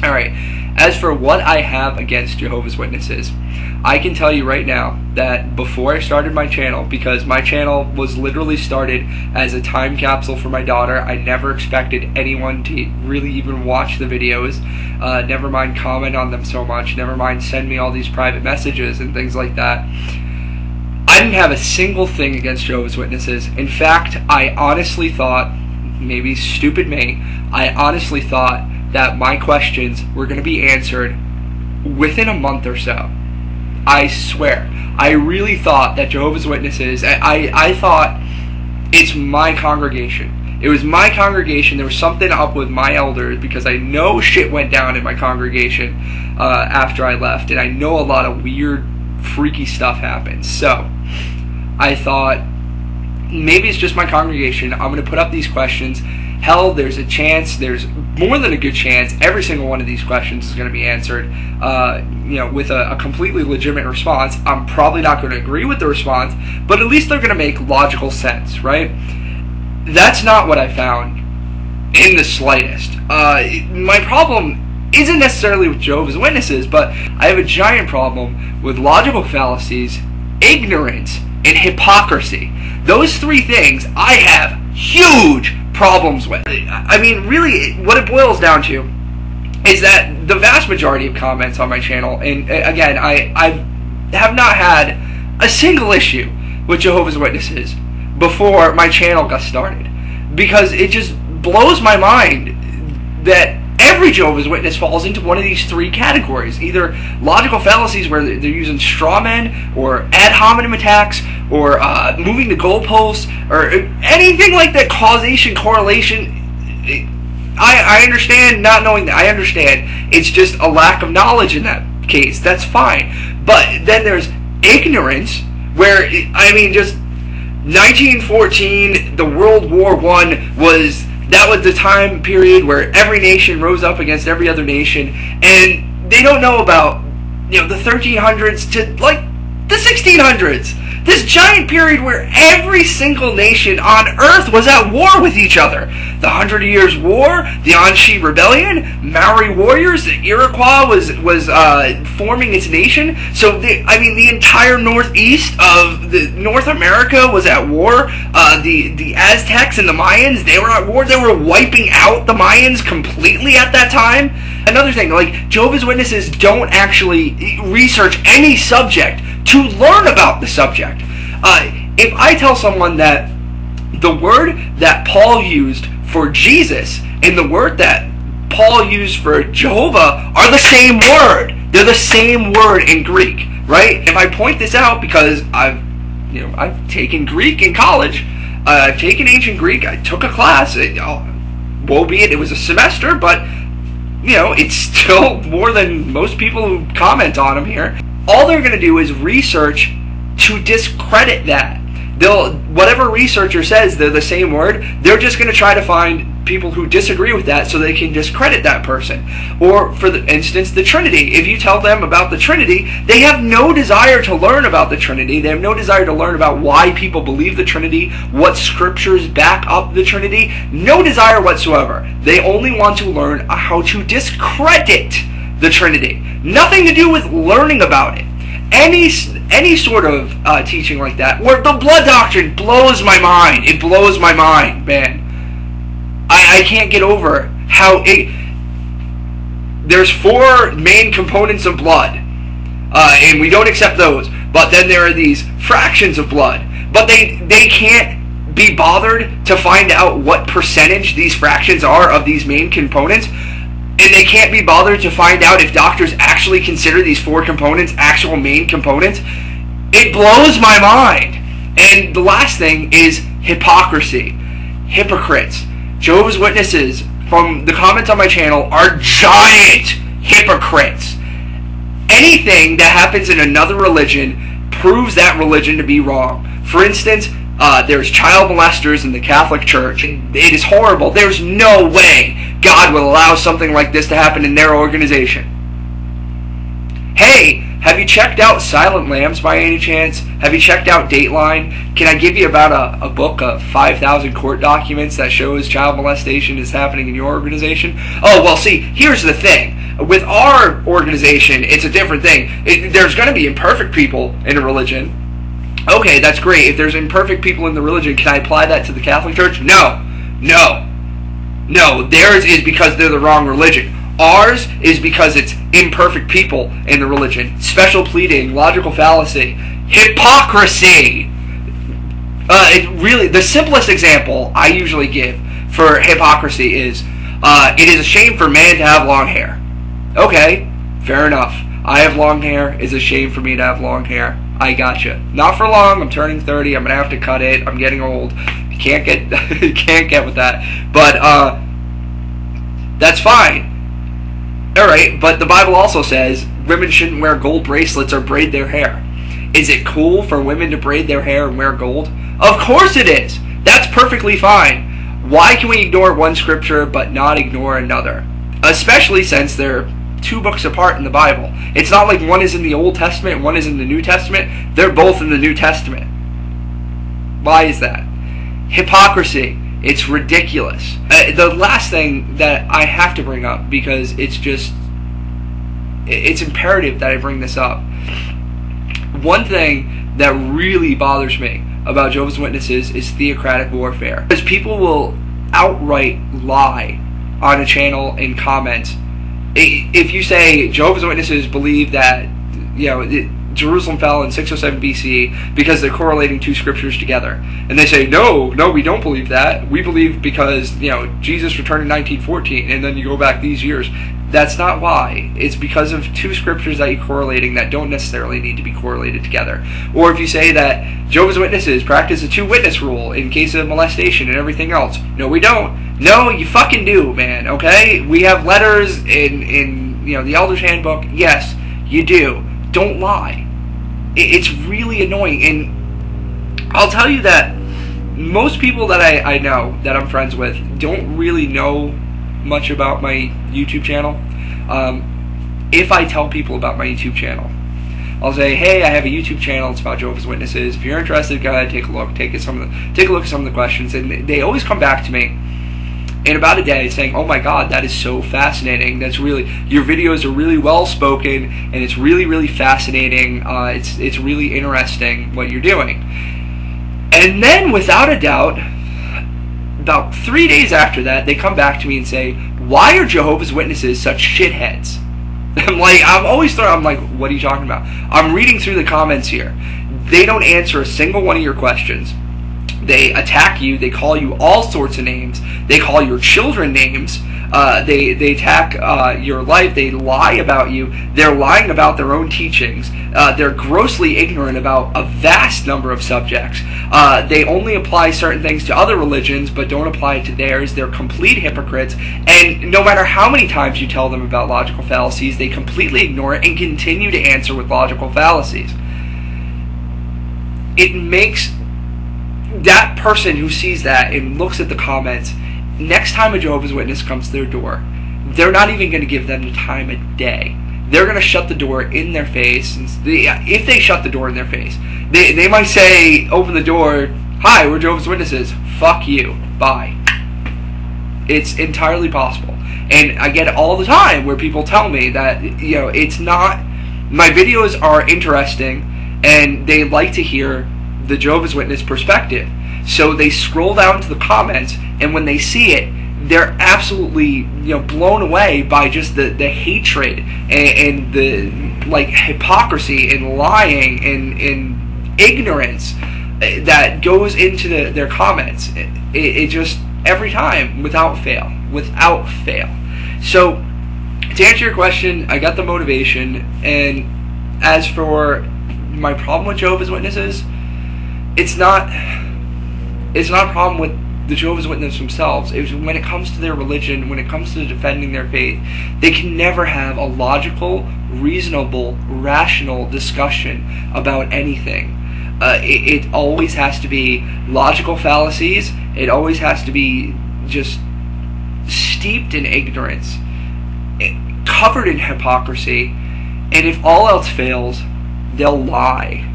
Alright, as for what I have against Jehovah's Witnesses, I can tell you right now that before I started my channel, because my channel was literally started as a time capsule for my daughter, I never expected anyone to really even watch the videos, never mind comment on them so much, never mind send me all these private messages and things like that. I didn't have a single thing against Jehovah's Witnesses. In fact, I honestly thought, maybe stupid me, I honestly thought that my questions were going to be answered within a month or so. I swear. I really thought that Jehovah's Witnesses, I thought it's my congregation. It was my congregation. There was something up with my elders because I know shit went down in my congregation after I left, and I know a lot of weird, freaky stuff happened. So I thought, maybe it's just my congregation. I'm going to put up these questions. Hell, there's a chance, there's more than a good chance, every single one of these questions is going to be answered, with a completely legitimate response. I'm probably not going to agree with the response, but at least they're going to make logical sense, right? That's not what I found in the slightest. My problem isn't necessarily with Jehovah's Witnesses, but I have a giant problem with logical fallacies, ignorance, and hypocrisy. Those three things I have huge problems with. I mean, really, what it boils down to is that the vast majority of comments on my channel, and again, I have not had a single issue with Jehovah's Witnesses before my channel got started, because it just blows my mind that every Jehovah's Witness falls into one of these three categories. Either logical fallacies where they're using straw men, or ad hominem attacks, or moving the goalposts, or anything like that, causation, correlation. I understand not knowing that. I understand. It's just a lack of knowledge in that case. That's fine. But then there's ignorance, where, I mean, just 1914, the World War I that was the time period where every nation rose up against every other nation, and they don't know about, the 1300s to, like, the 1600s. This giant period where every single nation on Earth was at war with each other. The 100 Years' War, the Anshi Rebellion, Maori warriors, the Iroquois was forming its nation. So, the entire northeast of North America was at war. The Aztecs and the Mayans, they were at war. They were wiping out the Mayans completely at that time. Another thing, like, Jehovah's Witnesses don't actually research any subject to learn about the subject. If I tell someone that the word that Paul used for Jesus and the word that Paul used for Jehovah are the same word, they're the same word in Greek, right? If I point this out because I've taken Greek in college, I've taken ancient Greek, I took a class, albeit it was a semester, but it's still more than most people who comment on them here. All they're going to do is research to discredit that. Whatever researcher says they're the same word, they're just going to try to find people who disagree with that so they can discredit that person. Or, for instance, the Trinity. If you tell them about the Trinity, they have no desire to learn about the Trinity. They have no desire to learn about why people believe the Trinity, what scriptures back up the Trinity. No desire whatsoever. They only want to learn how to discredit the Trinity. Nothing to do with learning about it. Any sort of teaching like that, where the blood doctrine blows my mind. It blows my mind, man. I can't get over how there's four main components of blood, and we don't accept those. But then there are these fractions of blood, but they can't be bothered to find out what percentage these fractions are of these main components. And they can't be bothered to find out if doctors actually consider these four components actual main components. It blows my mind. And the last thing is hypocrisy. Hypocrites. Jehovah's Witnesses, from the comments on my channel, are giant hypocrites. Anything that happens in another religion proves that religion to be wrong. For instance, there's child molesters in the Catholic Church. It is horrible. There's no way God would allow something like this to happen in their organization. Hey, have you checked out Silent Lambs by any chance? Have you checked out Dateline? Can I give you about a book of 5,000 court documents that shows child molestation is happening in your organization? Oh, well, see, here's the thing. With our organization, it's a different thing. There's going to be imperfect people in a religion. Okay, that's great. If there's imperfect people in the religion, can I apply that to the Catholic Church? No. Theirs is because they're the wrong religion. Ours is because it's imperfect people in the religion. Special pleading, logical fallacy, hypocrisy. The simplest example I usually give for hypocrisy is, it is a shame for man to have long hair. Okay, fair enough. I have long hair. It's a shame for me to have long hair. I gotcha. Not for long. I'm turning 30. I'm gonna have to cut it. I'm getting old. You can't get with that. But that's fine. All right. But the Bible also says women shouldn't wear gold bracelets or braid their hair. Is it cool for women to braid their hair and wear gold? Of course it is. That's perfectly fine. Why can we ignore one scripture but not ignore another? Especially since they're 2 books apart in the Bible. It's not like one is in the Old Testament and one is in the New Testament. They're both in the New Testament. Why is that? Hypocrisy. It's ridiculous. The last thing that I have to bring up, because it's imperative that I bring this up. One thing that really bothers me about Jehovah's Witnesses is theocratic warfare. Because people will outright lie on a channel in comments. If you say Jehovah's Witnesses believe that, Jerusalem fell in 607 BC because they're correlating 2 scriptures together, and they say no, we don't believe that. We believe because Jesus returned in 1914, and then you go back these years. That's not why. It's because of 2 scriptures that you're correlating that don't necessarily need to be correlated together. Or if you say that Jehovah's Witnesses practice a 2-witness rule in case of molestation and everything else. No, we don't. No, you fucking do, man, okay? We have letters in the Elder's Handbook. Yes, you do. Don't lie. It's really annoying. And I'll tell you that most people that I know, that I'm friends with, don't really know much about my YouTube channel. If I tell people about my YouTube channel, I'll say, hey, I have a YouTube channel, it's about Jehovah's Witnesses. If you're interested, go ahead, take a look. Take a look at some of the questions. And they always come back to me in about a day saying, oh my god, that is so fascinating. That's really, your videos are really well spoken, and it's really, really fascinating. It's really interesting what you're doing. And then, without a doubt, about 3 days after that, they come back to me and say, why are Jehovah's Witnesses such shitheads? I'm like, what are you talking about? I'm reading through the comments here. They don't answer a single one of your questions. They attack you. They call you all sorts of names. They call your children names. They attack your life. They lie about you. They're lying about their own teachings. They're grossly ignorant about a vast number of subjects. They only apply certain things to other religions but don't apply it to theirs. They're complete hypocrites. And no matter how many times you tell them about logical fallacies, they completely ignore it and continue to answer with logical fallacies. It makes that person who sees that and looks at the comments, next time a Jehovah's Witness comes to their door, they're not even going to give them the time of day. They're going to shut the door in their face. And if they shut the door in their face, they might say, open the door, hi, we're Jehovah's Witnesses, fuck you, bye. It's entirely possible. And I get it all the time where people tell me that, it's not, my videos are interesting and they like to hear the Jehovah's Witness perspective. So they scroll down to the comments, and when they see it, they're absolutely blown away by just the hatred and the hypocrisy and lying and ignorance that goes into their comments. It just, every time, without fail. So to answer your question, I got the motivation. And as for my problem with Jehovah's Witnesses, it's not a problem with the Jehovah's Witnesses themselves. It's when it comes to their religion, when it comes to defending their faith, they can never have a logical, reasonable, rational discussion about anything. It always has to be logical fallacies. It always has to be just steeped in ignorance, covered in hypocrisy, and if all else fails, they'll lie.